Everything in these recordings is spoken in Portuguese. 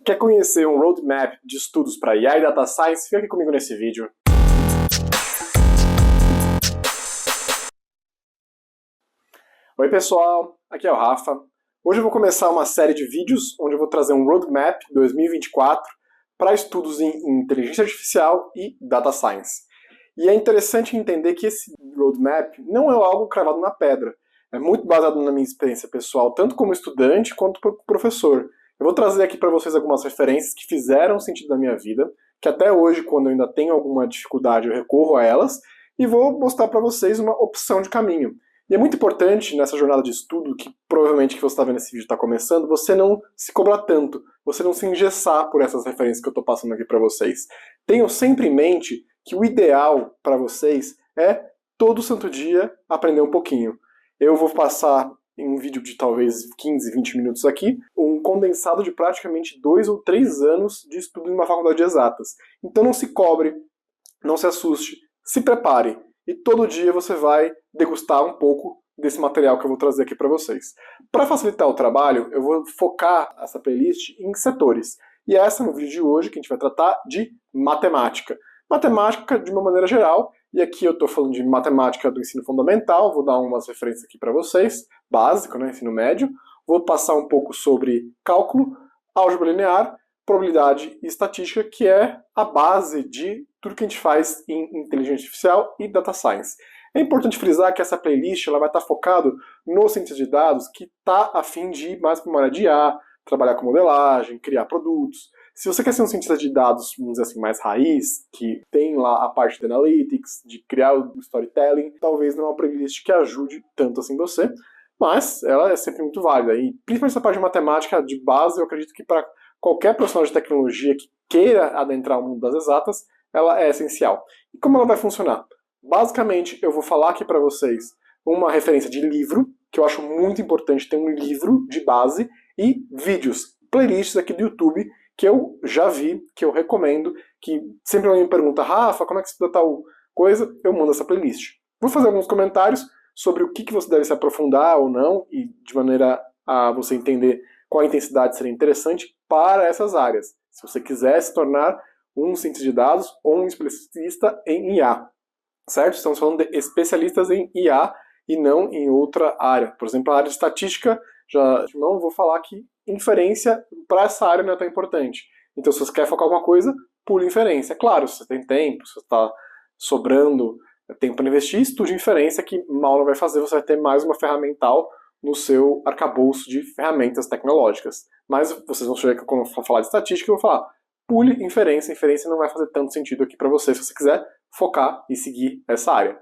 Quer conhecer um roadmap de estudos para IA e Data Science? Fica aqui comigo nesse vídeo. Oi pessoal, aqui é o Rafa. Hoje eu vou começar uma série de vídeos onde eu vou trazer um roadmap 2024 para estudos em inteligência artificial e Data Science. E é interessante entender que esse roadmap não é algo cravado na pedra. É muito baseado na minha experiência pessoal, tanto como estudante quanto como professor. Eu vou trazer aqui para vocês algumas referências que fizeram sentido na minha vida, que até hoje, quando eu ainda tenho alguma dificuldade, eu recorro a elas, e vou mostrar para vocês uma opção de caminho. E é muito importante nessa jornada de estudo, que provavelmente que você está vendo esse vídeo está começando, você não se cobrar tanto, você não se engessar por essas referências que eu estou passando aqui para vocês. Tenham sempre em mente que o ideal para vocês é todo santo dia aprender um pouquinho. Eu vou passar em um vídeo de talvez 15, 20 minutos aqui, um condensado de praticamente 2 ou 3 anos de estudo em uma faculdade de exatas. Então não se cobre, não se assuste, se prepare. E todo dia você vai degustar um pouco desse material que eu vou trazer aqui para vocês. Para facilitar o trabalho, eu vou focar essa playlist em setores. E essa, no vídeo de hoje, que a gente vai tratar de matemática. Matemática de uma maneira geral, e aqui eu estou falando de matemática do ensino fundamental, vou dar umas referências aqui para vocês, básico, né, ensino médio. Vou passar um pouco sobre cálculo, álgebra linear, probabilidade e estatística, que é a base de tudo que a gente faz em inteligência artificial e data science. É importante frisar que essa playlist ela vai estar focada no cientista de dados que está a fim de ir mais para uma área de IA, trabalhar com modelagem, criar produtos. Se você quer ser um cientista de dados, vamos dizer assim, mais raiz, que tem lá a parte de analytics, de criar o storytelling, talvez não é uma playlist que ajude tanto assim você, mas ela é sempre muito válida. E principalmente essa parte de matemática de base, eu acredito que para qualquer profissional de tecnologia que queira adentrar o mundo das exatas, ela é essencial. E como ela vai funcionar? Basicamente, eu vou falar aqui para vocês uma referência de livro, que eu acho muito importante ter um livro de base, e vídeos, playlists aqui do YouTube, que eu já vi, que eu recomendo, que sempre alguém me pergunta, Rafa, como é que se estuda tal coisa? Eu mando essa playlist. Vou fazer alguns comentários sobre o que você deve se aprofundar ou não, e de maneira a você entender qual a intensidade seria interessante para essas áreas. Se você quiser se tornar um cientista de dados ou um especialista em IA, certo? Estamos falando de especialistas em IA e não em outra área. Por exemplo, a área de estatística, já não vou falar que inferência para essa área não é tão importante. Então, se você quer focar alguma coisa, pule inferência. Claro, se você tem tempo, se você está sobrando tempo para investir, estude inferência, que mal não vai fazer, você vai ter mais uma ferramental no seu arcabouço de ferramentas tecnológicas. Mas vocês vão ver que quando eu for falar de estatística, eu vou falar, pule inferência. Inferência não vai fazer tanto sentido aqui para você, se você quiser focar e seguir essa área.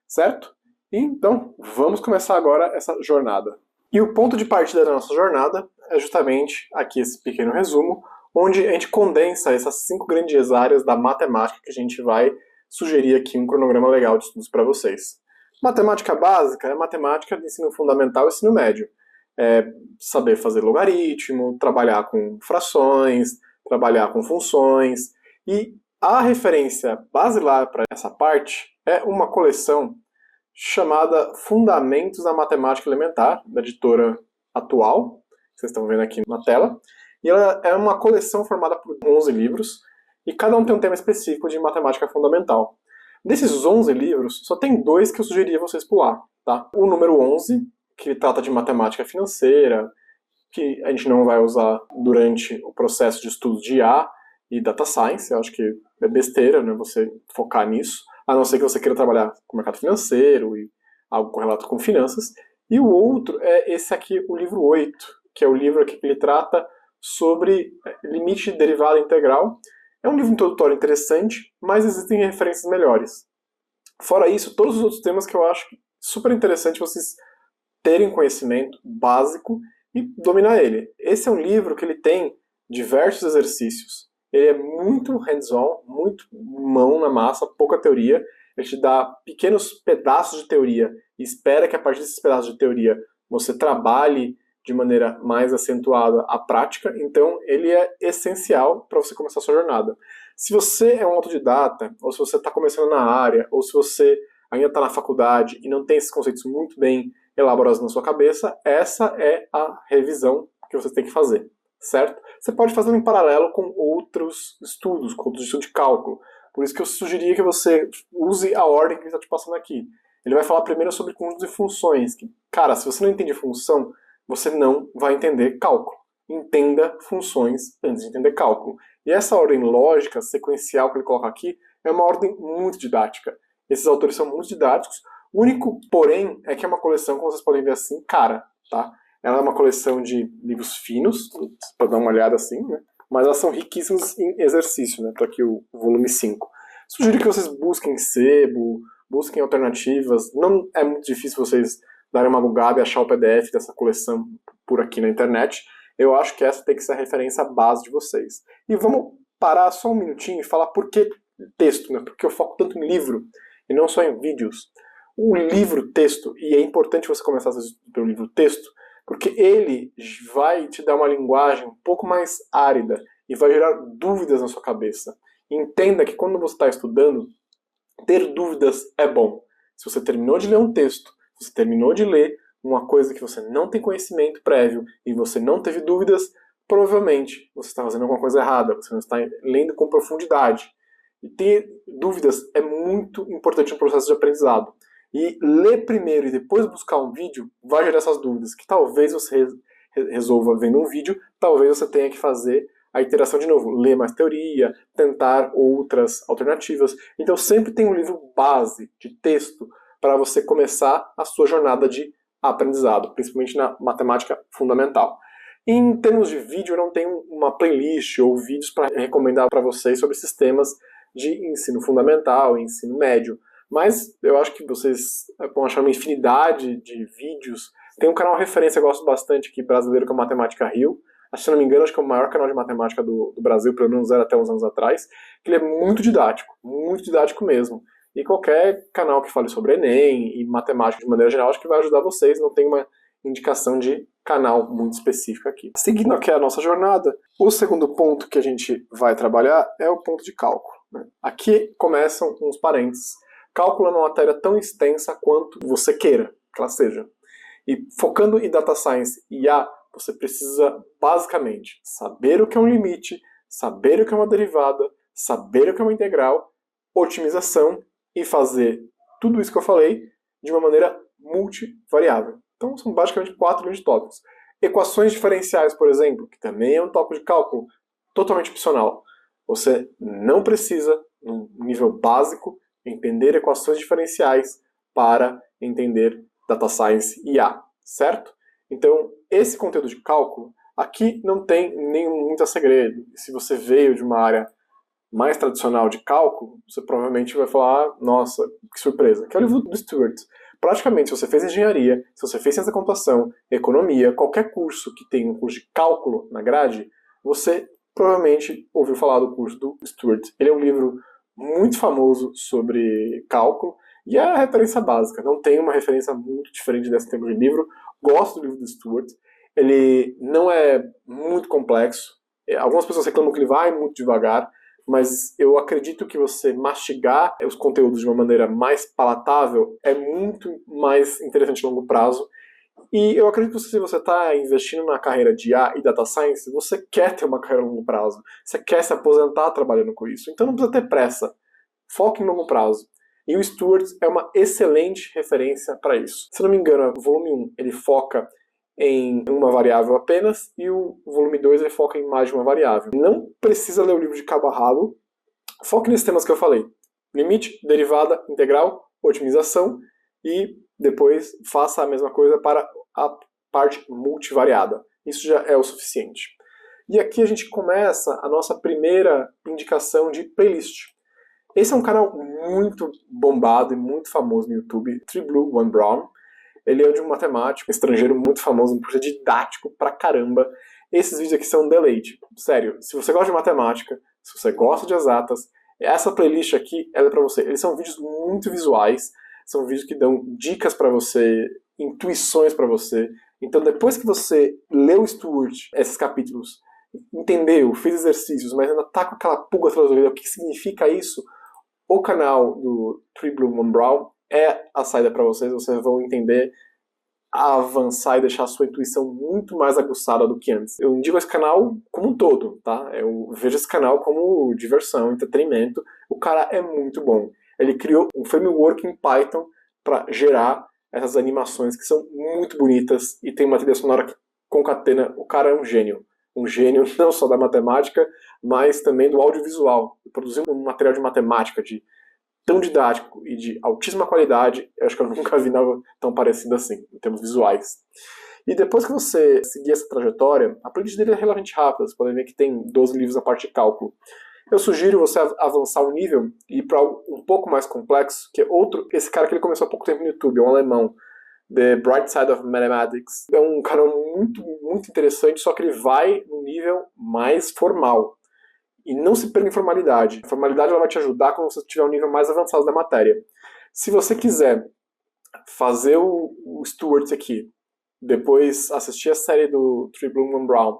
Certo? Então, vamos começar agora essa jornada. E o ponto de partida da nossa jornada é justamente aqui esse pequeno resumo, onde a gente condensa essas 5 grandes áreas da matemática que a gente vai sugerir aqui um cronograma legal de estudos para vocês. Matemática básica é matemática de ensino fundamental e ensino médio. É saber fazer logaritmo, trabalhar com frações, trabalhar com funções. E a referência basilar para essa parte é uma coleção chamada Fundamentos da Matemática Elementar, da editora Atual, que vocês estão vendo aqui na tela. E ela é uma coleção formada por 11 livros, e cada um tem um tema específico de matemática fundamental. Desses 11 livros, só tem 2 que eu sugeriria vocês pular. Tá? O número 11, que trata de matemática financeira, que a gente não vai usar durante o processo de estudo de IA e Data Science. Eu acho que é besteira, né, você focar nisso, a não ser que você queira trabalhar com o mercado financeiro e algo correlato com finanças. E o outro é esse aqui, o livro 8, que é o livro aqui que ele trata sobre limite de derivada integral. É um livro introdutório interessante, mas existem referências melhores. Fora isso, todos os outros temas que eu acho super interessante vocês terem conhecimento básico e dominar ele. Esse é um livro que ele tem diversos exercícios. Ele é muito hands-on, muito mão na massa, pouca teoria. Ele te dá pequenos pedaços de teoria e espera que a partir desses pedaços de teoria você trabalhe de maneira mais acentuada a prática. Então ele é essencial para você começar a sua jornada. Se você é um autodidata, ou se você está começando na área, ou se você ainda está na faculdade e não tem esses conceitos muito bem elaborados na sua cabeça, essa é a revisão que você tem que fazer. certo? Você pode fazer em paralelo com outros estudos, com outros estudos de cálculo. Por isso que eu sugeriria que você use a ordem que ele está te passando aqui. Ele vai falar primeiro sobre conjuntos de funções. Que, cara, se você não entende função, você não vai entender cálculo. Entenda funções antes de entender cálculo. E essa ordem lógica, sequencial que ele coloca aqui, é uma ordem muito didática. Esses autores são muito didáticos. O único, porém, é que é uma coleção, como vocês podem ver assim, cara, tá? Ela é uma coleção de livros finos, para dar uma olhada assim, né? Mas elas são riquíssimas em exercício, né? Tá aqui o volume 5. Sugiro que vocês busquem sebo, busquem alternativas. Não é muito difícil vocês darem uma bugada e achar o PDF dessa coleção por aqui na internet. Eu acho que essa tem que ser a referência base de vocês. E vamos parar só um minutinho e falar por que texto, né? Porque eu foco tanto em livro e não só em vídeos. O livro texto, e é importante você começar a estudar pelo livro texto, porque ele vai te dar uma linguagem um pouco mais árida e vai gerar dúvidas na sua cabeça. Entenda que quando você está estudando, ter dúvidas é bom. Se você terminou de ler um texto, se você terminou de ler uma coisa que você não tem conhecimento prévio e você não teve dúvidas, provavelmente você está fazendo alguma coisa errada, você não está lendo com profundidade. E ter dúvidas é muito importante no processo de aprendizado. E ler primeiro e depois buscar um vídeo vai gerar essas dúvidas, que talvez você resolva vendo um vídeo, talvez você tenha que fazer a iteração de novo, ler mais teoria, tentar outras alternativas. Então sempre tem um livro base de texto para você começar a sua jornada de aprendizado, principalmente na matemática fundamental. Em termos de vídeo, eu não tenho uma playlist ou vídeos para recomendar para vocês sobre esses temas de ensino fundamental, ensino médio. Mas eu acho que vocês vão achar uma infinidade de vídeos. Tem um canal referência que eu gosto bastante aqui, brasileiro, que é o Matemática Rio. Se não me engano, acho que é o maior canal de matemática do Brasil, pelo menos era até uns anos atrás. Ele é muito didático mesmo. E qualquer canal que fale sobre Enem e matemática de maneira geral, acho que vai ajudar vocês. Não tem uma indicação de canal muito específica aqui. Seguindo aqui a nossa jornada, o segundo ponto que a gente vai trabalhar é o ponto de cálculo, né? Aqui começam uns parênteses. Cálculo é uma matéria tão extensa quanto você queira que ela seja. E focando em Data Science e IA, você precisa basicamente saber o que é um limite, saber o que é uma derivada, saber o que é uma integral, otimização e fazer tudo isso que eu falei de uma maneira multivariável. Então são basicamente 4 grandes tópicos. Equações diferenciais, por exemplo, que também é um tópico de cálculo totalmente opcional. Você não precisa, num nível básico, entender equações diferenciais para entender Data Science e IA, certo? Então, esse conteúdo de cálculo, aqui não tem muito segredo. Se você veio de uma área mais tradicional de cálculo, você provavelmente vai falar, nossa, que surpresa, que é o livro do Stewart. Praticamente, se você fez engenharia, se você fez ciência da computação, economia, qualquer curso que tem um curso de cálculo na grade, você provavelmente ouviu falar do curso do Stewart. Ele é um livro muito famoso sobre cálculo e é a referência básica. Não tem uma referência muito diferente desse tipo de livro. Gosto do livro do Stewart. Ele não é muito complexo. Algumas pessoas reclamam que ele vai muito devagar, mas eu acredito que você mastigar os conteúdos de uma maneira mais palatável é muito mais interessante a longo prazo. E eu acredito que se você está investindo na carreira de IA e Data Science, você quer ter uma carreira a longo prazo. Você quer se aposentar trabalhando com isso. Então não precisa ter pressa. Foque em longo prazo. E o Stewart é uma excelente referência para isso. Se não me engano, o volume 1 ele foca em uma variável apenas, e o volume 2 ele foca em mais de uma variável. Não precisa ler o livro de cabo a rabo. Foque nesses temas que eu falei. Limite, derivada, integral, otimização, e depois faça a mesma coisa para a parte multivariada. Isso já é o suficiente. E aqui a gente começa a nossa primeira indicação de playlist. Esse é um canal muito bombado e muito famoso no YouTube, 3Blue 1 Brown. Ele é de um matemático estrangeiro muito famoso, um curso didático pra caramba. Esses vídeos aqui são um deleite. Sério, se você gosta de matemática, se você gosta de exatas, essa playlist aqui ela é pra você. Eles são vídeos muito visuais, são vídeos que dão dicas pra você, intuições pra você. Então depois que você leu o Stewart, esses capítulos, entendeu, fez exercícios, mas ainda tá com aquela pulga atrás da orelha, o que significa isso? O canal do 3Blue 1 Brown é a saída para vocês vão entender avançar e deixar a sua intuição muito mais aguçada do que antes. Eu indico esse canal como um todo, tá? Eu vejo esse canal como diversão, entretenimento. O cara é muito bom. Ele criou um framework em Python para gerar essas animações que são muito bonitas e tem uma trilha sonora que concatena. O cara é um gênio. Um gênio não só da matemática, mas também do audiovisual. Produzindo um material de matemática tão didático e de altíssima qualidade, eu acho que eu nunca vi nada tão parecido assim, em termos visuais. E depois que você seguir essa trajetória, a playlist dele é relativamente rápida, você pode ver que tem 12 livros na parte de cálculo. Eu sugiro você avançar o nível e ir para algo um pouco mais complexo, que é esse cara que ele começou há pouco tempo no YouTube, é um alemão, The Bright Side of Mathematics. É um canal muito, muito interessante, só que ele vai no nível mais formal. E não se perca em formalidade. A formalidade ela vai te ajudar quando você tiver um nível mais avançado da matéria. Se você quiser fazer o Stuart aqui, depois assistir a série do Tree Bloom Brown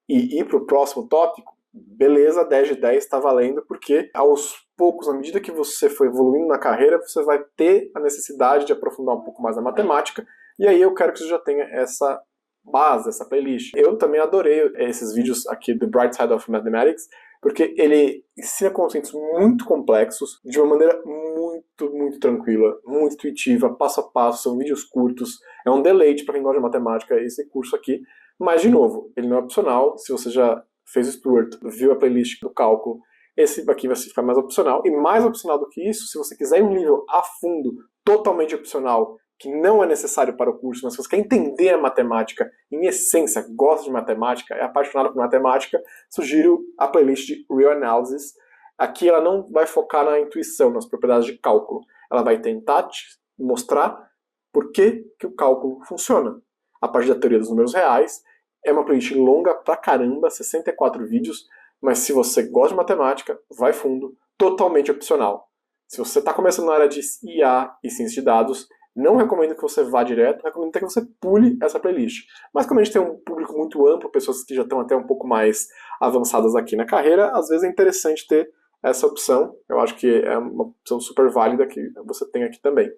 e ir para o próximo tópico, beleza, 10 de 10 está valendo, porque aos poucos, à medida que você for evoluindo na carreira, você vai ter a necessidade de aprofundar um pouco mais a matemática, e aí eu quero que você já tenha essa base, essa playlist. Eu também adorei esses vídeos aqui do Bright Side of Mathematics, porque ele ensina conceitos muito complexos de uma maneira muito, muito tranquila, muito intuitiva, passo a passo, são vídeos curtos, é um deleite para quem gosta de matemática esse curso aqui, mas de novo, ele não é opcional, se você já fez o Stuart, viu a playlist do cálculo, esse aqui vai ficar mais opcional, e mais opcional do que isso, se você quiser ir um nível a fundo, totalmente opcional, que não é necessário para o curso, mas se você quer entender a matemática, em essência, gosta de matemática, é apaixonado por matemática, sugiro a playlist de Real Analysis. Aqui ela não vai focar na intuição, nas propriedades de cálculo. Ela vai tentar te mostrar por que o cálculo funciona. A partir da teoria dos números reais, é uma playlist longa pra caramba, 64 vídeos, mas se você gosta de matemática, vai fundo, totalmente opcional. Se você está começando na área de IA e ciência de dados, não recomendo que você vá direto, recomendo até que você pule essa playlist. Mas como a gente tem um público muito amplo, pessoas que já estão até um pouco mais avançadas aqui na carreira, às vezes é interessante ter essa opção. Eu acho que é uma opção super válida que você tem aqui também.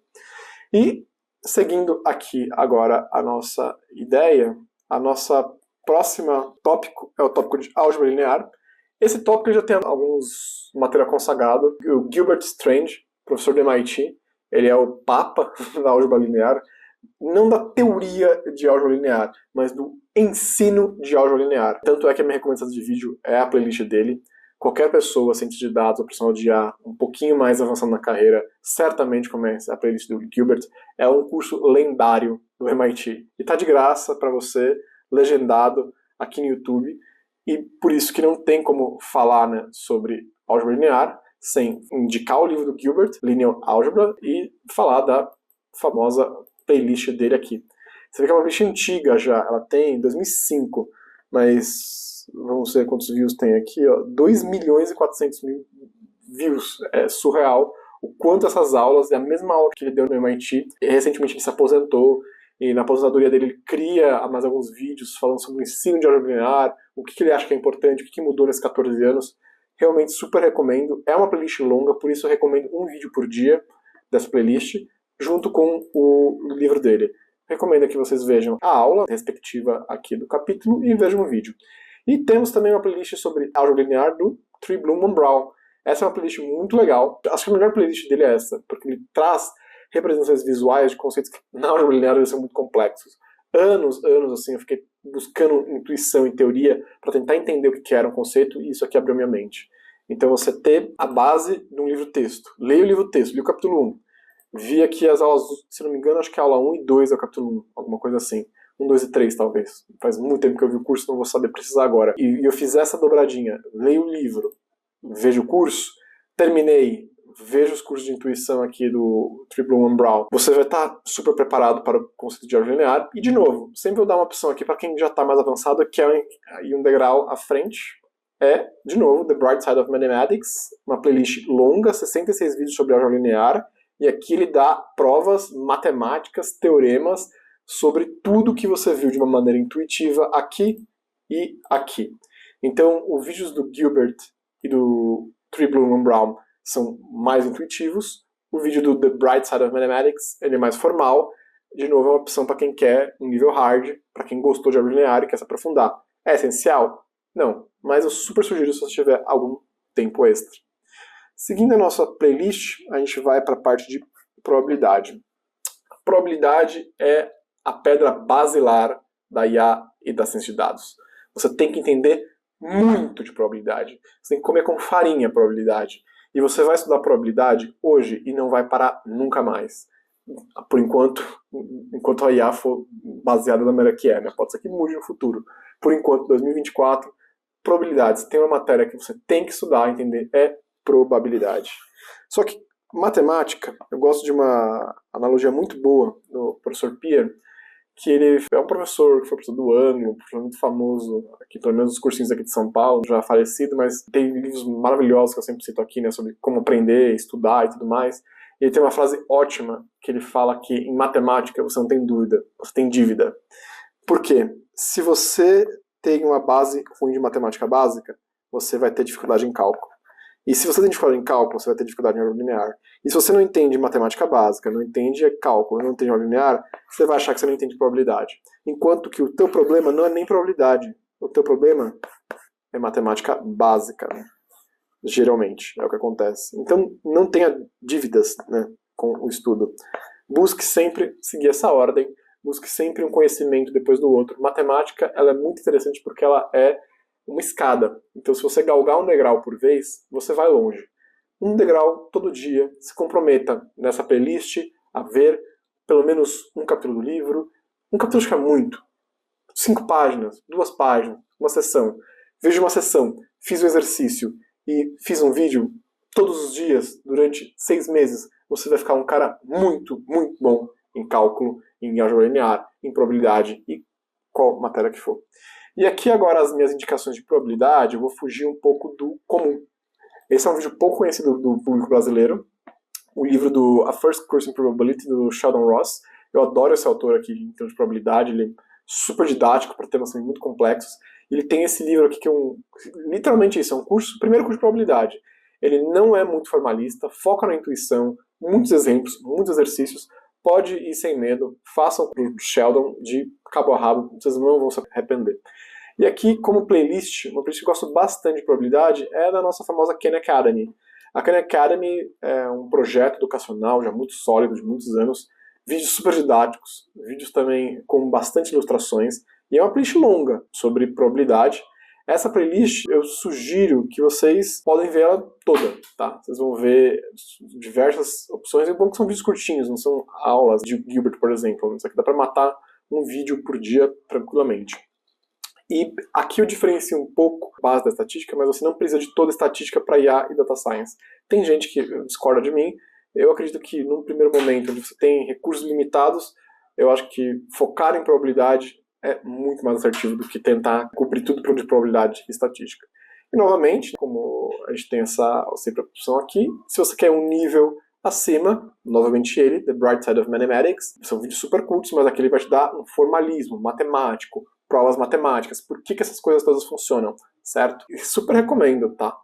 E seguindo aqui agora a nossa ideia, a nossa próxima tópico é o tópico de álgebra linear. Esse tópico já tem alguns material consagrado. O Gilbert Strange, professor do MIT, ele é o papa da álgebra linear, não da teoria de álgebra linear, mas do ensino de álgebra linear. Tanto é que a minha recomendação de vídeo é a playlist dele. Qualquer pessoa, cientista de dados, ou profissional de IA, um pouquinho mais avançado na carreira, certamente comece a playlist do Gilbert. É um curso lendário do MIT. E tá de graça para você, legendado aqui no YouTube. E por isso que não tem como falar, né, sobre álgebra linear sem indicar o livro do Gilbert, Linear Algebra, e falar da famosa playlist dele aqui. Você vê que é uma playlist antiga já, ela tem 2005, mas vamos ver quantos views tem aqui, ó, 2.400.000 views, é surreal o quanto essas aulas, é a mesma aula que ele deu no MIT, e recentemente ele se aposentou, e na aposentadoria dele ele cria mais alguns vídeos falando sobre o ensino de álgebra linear, o que ele acha que é importante, o que mudou nesses 14 anos. Realmente super recomendo. É uma playlist longa, por isso eu recomendo um vídeo por dia dessa playlist, junto com o livro dele. Recomendo que vocês vejam a aula respectiva aqui do capítulo e vejam o vídeo. E temos também uma playlist sobre álgebra linear do Tree Bloom Brown. Essa é uma playlist muito legal. Acho que a melhor playlist dele é essa, porque ele traz representações visuais de conceitos que na álgebra linear eles são muito complexos. Anos, assim, eu fiquei buscando intuição e teoria para tentar entender o que era um conceito, e isso aqui abriu minha mente. Então você ter a base de um livro-texto. Leia o livro-texto, li o capítulo 1. Vi aqui as aulas, se não me engano, acho que a aula 1 e 2 é o capítulo 1, alguma coisa assim. 1, 2 e 3, talvez. Faz muito tempo que eu vi o curso, não vou saber precisar agora. E eu fiz essa dobradinha. Leio o livro, vejo o curso, terminei, veja os cursos de intuição aqui do Tree Bloom Brown. Você vai estar super preparado para o conceito de álgebra linear. E, de novo, sempre vou dar uma opção aqui para quem já está mais avançado, que é um degrau à frente. É, de novo, The Bright Side of Mathematics, uma playlist longa, 66 vídeos sobre álgebra linear. E aqui ele dá provas matemáticas, teoremas, sobre tudo que você viu de uma maneira intuitiva aqui e aqui. Então, os vídeos do Gilbert e do Tree Bloom Brown são mais intuitivos. O vídeo do The Bright Side of Mathematics ele é mais formal. de novo, é uma opção para quem quer um nível hard, para quem gostou de álgebra linear e quer se aprofundar. É essencial? Não, mas eu super sugiro se você tiver algum tempo extra. Seguindo a nossa playlist, a gente vai para a parte de probabilidade. Probabilidade é a pedra basilar da IA e da ciência de dados. Você tem que entender muito de probabilidade. Você tem que comer com farinha a probabilidade. E você vai estudar probabilidade hoje e não vai parar nunca mais. Por enquanto a IA for baseada na maneira que é, né? Pode ser que mude no futuro. Por enquanto, 2024, probabilidades. Tem uma matéria que você tem que estudar, entender, é probabilidade. Só que matemática, eu gosto de uma analogia muito boa do professor Pierre, que ele é um professor que foi professor do Anglo, um professor muito famoso, aqui, pelo menos os cursinhos aqui de São Paulo, já falecido, mas tem livros maravilhosos que eu sempre cito aqui, né, sobre como aprender, estudar e tudo mais. E ele tem uma frase ótima, que ele fala que em matemática você não tem dúvida, você tem dívida. Por quê? Se você tem uma base ruim de matemática básica, você vai ter dificuldade em cálculo. E se você tem dificuldade em cálculo, você vai ter dificuldade em álgebra linear. E se você não entende matemática básica, não entende cálculo, não entende álgebra linear, você vai achar que você não entende probabilidade. Enquanto que o teu problema não é nem probabilidade. O teu problema é matemática básica, né? Geralmente, é o que acontece. Então, não tenha dívidas, né, com o estudo. Busque sempre seguir essa ordem, busque sempre um conhecimento depois do outro. Matemática, ela é muito interessante porque ela é uma escada. Então, se você galgar um degrau por vez, você vai longe. Um degrau todo dia. Se comprometa nessa playlist a ver pelo menos um capítulo do livro. Um capítulo acho que é muito. 5 páginas, 2 páginas, uma sessão. Veja uma sessão, fiz um exercício e fiz um vídeo todos os dias durante 6 meses. Você vai ficar um cara muito, muito bom em cálculo, em álgebra linear, em probabilidade e qual matéria que for. E aqui agora as minhas indicações de probabilidade, eu vou fugir um pouco do comum. Esse é um vídeo pouco conhecido do público brasileiro, o livro do A First Course in Probability, do Sheldon Ross. Eu adoro esse autor aqui em termos de probabilidade, ele é super didático para temas muito complexos. Ele tem esse livro aqui que é literalmente isso, é um curso, primeiro curso de probabilidade. Ele não é muito formalista, foca na intuição, muitos exemplos, muitos exercícios. Pode ir sem medo, façam o Sheldon de cabo a rabo, vocês não vão se arrepender. E aqui, como playlist, uma playlist que eu gosto bastante de probabilidade é da nossa famosa Khan Academy. A Khan Academy é um projeto educacional já muito sólido, de muitos anos, vídeos super didáticos, vídeos também com bastante ilustrações, e é uma playlist longa sobre probabilidade. Essa playlist eu sugiro que vocês podem ver ela toda, tá? Vocês vão ver diversas opções, e é bom que são vídeos curtinhos, não são aulas de Gilbert, por exemplo. Isso aqui dá para matar um vídeo por dia tranquilamente. E aqui eu diferencio um pouco a base da estatística, mas você não precisa de toda a estatística para IA e Data Science. Tem gente que discorda de mim. Eu acredito que num primeiro momento, onde você tem recursos limitados, eu acho que focar em probabilidade é muito mais assertivo do que tentar cobrir tudo de probabilidade e estatística. E novamente, como a gente tem essa sempre opção aqui, se você quer um nível acima, novamente ele, The Bright Side of Mathematics, são vídeos super curtos, mas aqui ele vai te dar um formalismo matemático, provas matemáticas, por que essas coisas todas funcionam, certo? E super recomendo, tá?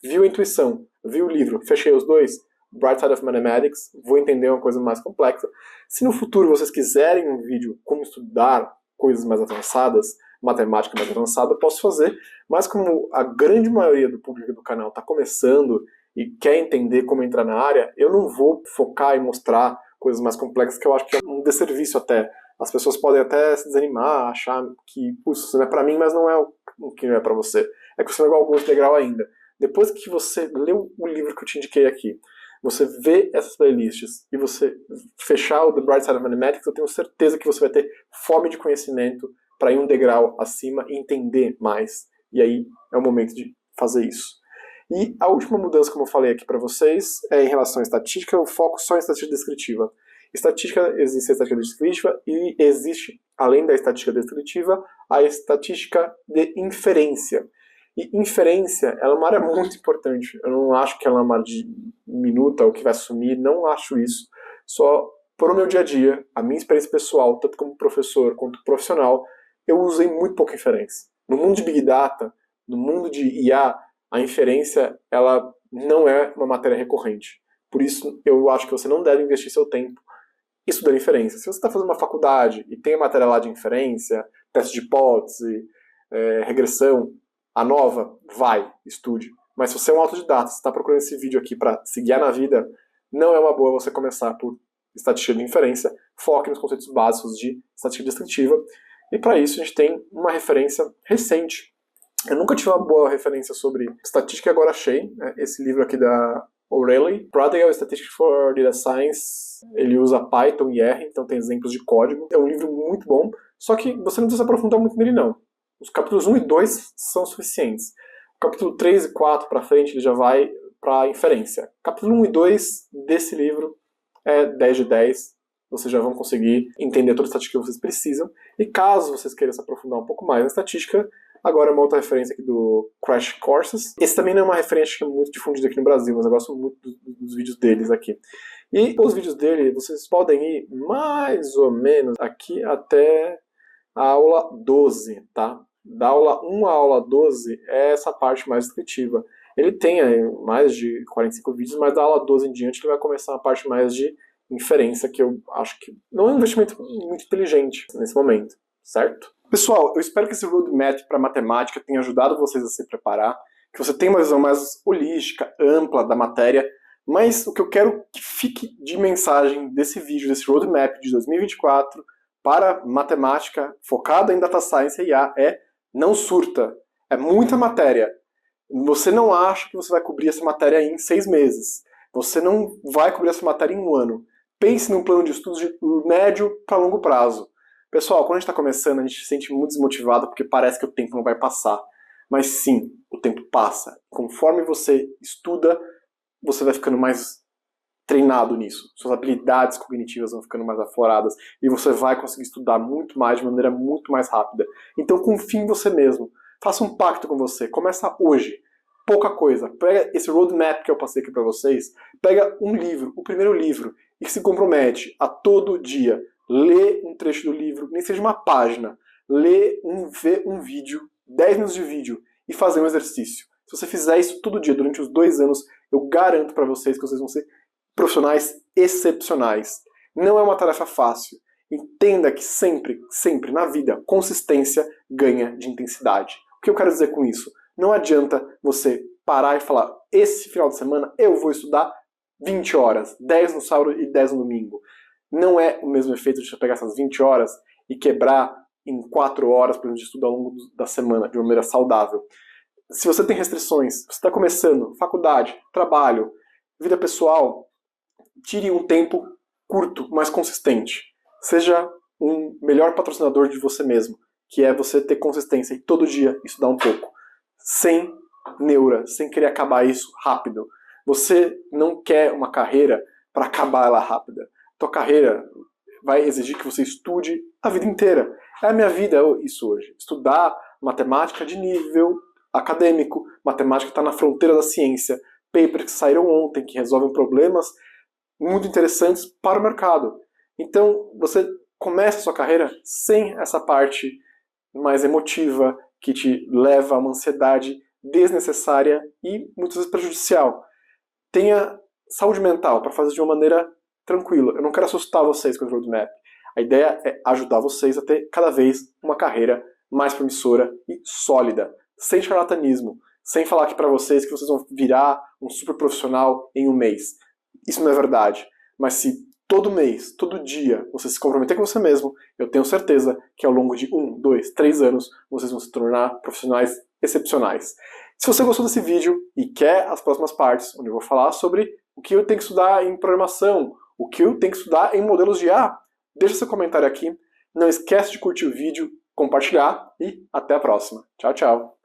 Viu a intuição, viu o livro, fechei os dois, Bright Side of Mathematics, vou entender uma coisa mais complexa. Se no futuro vocês quiserem um vídeo como estudar coisas mais avançadas, matemática mais avançada, eu posso fazer, mas como a grande maioria do público do canal está começando e quer entender como entrar na área, eu não vou focar e mostrar coisas mais complexas, que eu acho que é um desserviço até. As pessoas podem até se desanimar, achar que isso não é pra mim, mas não é o que não é pra você. É que você não é igual ao integral ainda. Depois que você leu o livro que eu te indiquei aqui, você vê essas playlists e você fechar o The Bright Side of Mathematics, eu tenho certeza que você vai ter fome de conhecimento para ir um degrau acima e entender mais. E aí é o momento de fazer isso. E a última mudança, como eu falei aqui para vocês, é em relação à estatística, eu foco só em estatística descritiva. Estatística, existe a estatística descritiva e existe, além da estatística descritiva, a estatística de inferência. E inferência ela é uma área muito importante. Eu não acho que ela é uma área de minuta ou que vai sumir, não acho isso. Só por o meu dia a dia, a minha experiência pessoal, tanto como professor quanto profissional, eu usei muito pouca inferência. No mundo de Big Data, no mundo de IA, a inferência ela não é uma matéria recorrente. Por isso, eu acho que você não deve investir seu tempo estudando inferência. Se você está fazendo uma faculdade e tem a matéria lá de inferência, teste de hipótese, regressão, a nova, vai, estude. Mas se você é um autodidata, você está procurando esse vídeo aqui para se guiar na vida, não é uma boa você começar por estatística de inferência. Foque nos conceitos básicos de estatística descritiva. E para isso a gente tem uma referência recente. Eu nunca tive uma boa referência sobre estatística e agora achei, né, esse livro aqui da O'Reilly, Practical Statistics for Data Science. Ele usa Python e R, então tem exemplos de código. É um livro muito bom, só que você não precisa se aprofundar muito nele não. Os capítulos 1 e 2 são suficientes. O capítulo 3 e 4 para frente ele já vai para inferência. Capítulo 1 e 2 desse livro é 10 de 10. Vocês já vão conseguir entender toda a estatística que vocês precisam. E caso vocês queiram se aprofundar um pouco mais na estatística, agora uma outra referência aqui do Crash Courses. Esse também não é uma referência que é muito difundida aqui no Brasil, mas eu gosto muito dos vídeos deles aqui. E os vídeos dele, vocês podem ir mais ou menos aqui até a aula 12, tá? Da aula 1 à aula 12 é essa parte mais descritiva. Ele tem mais de 45 vídeos, mas da aula 12 em diante ele vai começar a parte mais de inferência, que eu acho que não é um investimento muito inteligente nesse momento, certo? Pessoal, eu espero que esse roadmap para matemática tenha ajudado vocês a se preparar, que você tenha uma visão mais holística, ampla da matéria, mas o que eu quero que fique de mensagem desse vídeo, desse roadmap de 2024 para matemática focada em data science e IA é: não surta. É muita matéria. Você não acha que você vai cobrir essa matéria em 6 meses. Você não vai cobrir essa matéria em 1 ano. Pense num plano de estudos de médio para longo prazo. Pessoal, quando a gente está começando, a gente se sente muito desmotivado porque parece que o tempo não vai passar. Mas sim, o tempo passa. Conforme você estuda, você vai ficando mais treinado nisso. Suas habilidades cognitivas vão ficando mais afloradas e você vai conseguir estudar muito mais, de maneira muito mais rápida. Então confie em você mesmo. Faça um pacto com você. Começa hoje. Pouca coisa. Pega esse roadmap que eu passei aqui para vocês, pega um livro, o primeiro livro, e se compromete a todo dia ler um trecho do livro, nem seja uma página, ver um vídeo, 10 minutos de vídeo, e fazer um exercício. Se você fizer isso todo dia, durante os 2 anos, eu garanto para vocês que vocês vão ser profissionais excepcionais. Não é uma tarefa fácil. Entenda que sempre, sempre na vida, consistência ganha de intensidade. O que eu quero dizer com isso? Não adianta você parar e falar: esse final de semana eu vou estudar 20 horas, 10 no sábado e 10 no domingo. Não é o mesmo efeito de você pegar essas 20 horas e quebrar em 4 horas, por exemplo, de estudo ao longo da semana, de uma maneira saudável. Se você tem restrições, você está começando, faculdade, trabalho, vida pessoal, tire um tempo curto, mas consistente. Seja um melhor patrocinador de você mesmo, que é você ter consistência e todo dia estudar um pouco. Sem neura, sem querer acabar isso rápido. Você não quer uma carreira para acabar ela rápida. Tua carreira vai exigir que você estude a vida inteira. É a minha vida isso hoje. Estudar matemática de nível acadêmico. Matemática está na fronteira da ciência. Papers que saíram ontem, que resolvem problemas muito interessantes para o mercado. Então, você começa a sua carreira sem essa parte mais emotiva, que te leva a uma ansiedade desnecessária e muitas vezes prejudicial. Tenha saúde mental para fazer de uma maneira tranquila. Eu não quero assustar vocês com o roadmap. A ideia é ajudar vocês a ter cada vez uma carreira mais promissora e sólida, sem charlatanismo, sem falar aqui para vocês que vocês vão virar um super profissional em 1 mês. Isso não é verdade. Mas se todo mês, todo dia, você se comprometer com você mesmo, eu tenho certeza que ao longo de 1, 2, 3 anos, vocês vão se tornar profissionais excepcionais. Se você gostou desse vídeo e quer as próximas partes, onde eu vou falar sobre o que eu tenho que estudar em programação, o que eu tenho que estudar em modelos de IA, deixa seu comentário aqui. Não esquece de curtir o vídeo, compartilhar e até a próxima. Tchau, tchau.